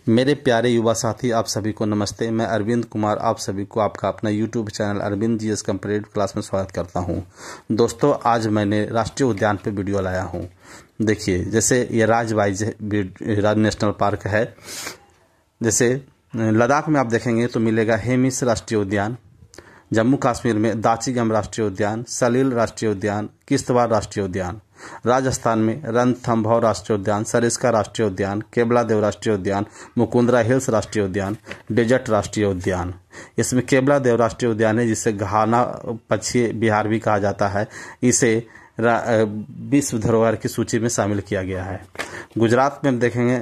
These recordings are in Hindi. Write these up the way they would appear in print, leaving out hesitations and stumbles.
मेरे प्यारे युवा साथी, आप सभी को नमस्ते। मैं अरविंद कुमार आप सभी को आपका अपना YouTube channel Arvind GS complete class में स्वागत करता हूं। दोस्तों, आज मैंने राष्ट्रीय उद्यान पे वीडियो लाया हूं। देखिए, जैसे ये राज नेशनल पार्क है। जैसे लद्दाख में आप देखेंगे तो मिलेगा हेमिस राष्ट्रीय उद्यान, जम्मू कश्मीर में दाचीगम राष्ट्रीय उद्यान, सलील राष्ट्रीय उद्यान, किश्तवाड़ राष्ट्रीय उद्यान, राजस्थान में रणथंभौर राष्ट्रीय उद्यान, सरिस्का राष्ट्रीय उद्यान, केवलादेव राष्ट्रीय उद्यान, मुकुंदरा हिल्स राष्ट्रीय उद्यान, डेजर्ट राष्ट्रीय उद्यान। इसमें केवलादेव राष्ट्रीय उद्यान है, जिसे घाना पक्षी बिहार भी कहा जाता है। इसे विश्व धरोहर की सूची में शामिल किया गया है। गुजरात में देखेंगे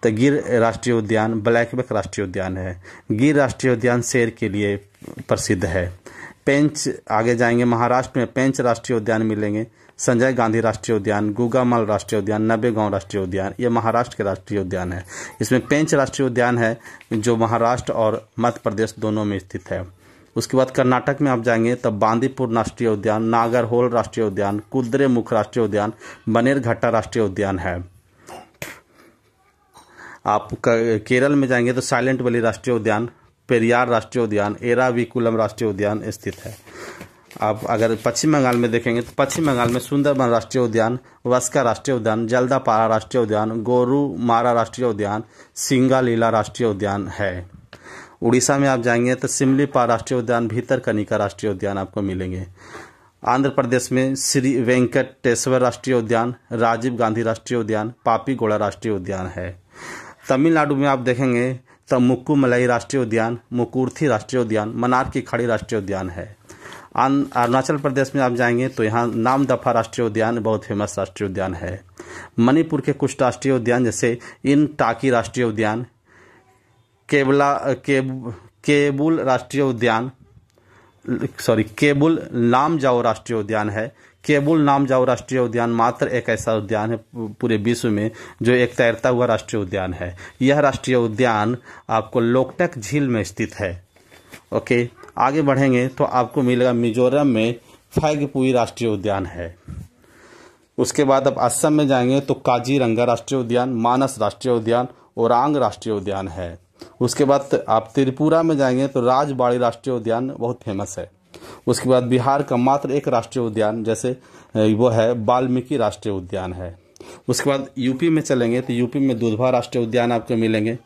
तो गिर राष्ट्रीय उद्यान ब्लैकबक राष्ट्रीय उद्यान है। गिर राष्ट्रीय उद्यान शेर के लिए प्रसिद्ध है। पेंच आगे जाएंगे, महाराष्ट्र में पेंच राष्ट्रीय उद्यान मिलेंगे, संजय गांधी राष्ट्रीय उद्यान, गुगामल राष्ट्रीय उद्यान, नबेगांव राष्ट्रीय उद्यान। ये महाराष्ट्र के राष्ट्रीय उद्यान है। इसमें पेंच राष्ट्रीय उद्यान है जो महाराष्ट्र और मध्य प्रदेश दोनों में स्थित है। उसके बाद कर्नाटक में आप जाएंगे तब बांदीपुर राष्ट्रीय उद्यान, नागरहोल राष्ट्रीय उद्यान, कुद्रेमुख राष्ट्रीय उद्यान, बनेरघट्टा राष्ट्रीय उद्यान है। आप केरल में जाएंगे तो साइलेंट वैली राष्ट्रीय उद्यान, पेरियार राष्ट्रीय उद्यान, एराविकुलम राष्ट्रीय उद्यान स्थित है। आप अगर पश्चिम बंगाल में देखेंगे तो पश्चिम बंगाल में सुंदरबन राष्ट्रीय उद्यान, वस्का राष्ट्रीय उद्यान, जल्दापारा राष्ट्रीय उद्यान, गोरुमारा राष्ट्रीय उद्यान, सिंगालीला राष्ट्रीय उद्यान है। उड़ीसा में आप जाएंगे तो सिमलीपाल राष्ट्रीय उद्यान, भीतरकनिका राष्ट्रीय उद्यान आपको मिलेंगे। आंध्र प्रदेश में श्री वेंकटेश्वर राष्ट्रीय उद्यान, राजीव गांधी राष्ट्रीय उद्यान, पापीगोड़ा राष्ट्रीय उद्यान है। तमिलनाडु में आप देखेंगे तो मुक्कुमलाई राष्ट्रीय उद्यान, मुकुर्थी राष्ट्रीय उद्यान, मनार की खाड़ी राष्ट्रीय उद्यान है। अरुणाचल प्रदेश में आप जाएंगे तो यहाँ नामदफा राष्ट्रीय उद्यान बहुत फेमस राष्ट्रीय उद्यान है। मणिपुर के कुछ राष्ट्रीय उद्यान जैसे इन टाकी राष्ट्रीय उद्यान, केबुल राष्ट्रीय उद्यान, केबुल नामजाओ राष्ट्रीय उद्यान है। केबुल नामजाओ राष्ट्रीय उद्यान मात्र एक ऐसा उद्यान है पूरे विश्व में जो एक तैरता हुआ राष्ट्रीय उद्यान है। यह राष्ट्रीय उद्यान आपको लोकटक झील में स्थित है। ओके, आगे बढ़ेंगे तो आपको मिलेगा मिजोरम में फैगपुई राष्ट्रीय उद्यान है। उसके बाद आप असम में जाएंगे तो काजीरंगा राष्ट्रीय उद्यान, मानस राष्ट्रीय उद्यान, ओरांग राष्ट्रीय उद्यान है। उसके बाद आप त्रिपुरा में जाएंगे तो राजबाड़ी राष्ट्रीय उद्यान बहुत फेमस है। उसके बाद बिहार का मात्र एक राष्ट्रीय उद्यान जैसे वो है वाल्मीकि राष्ट्रीय उद्यान है। उसके बाद यूपी में चलेंगे तो यूपी में दुधवा राष्ट्रीय उद्यान आपको मिलेंगे।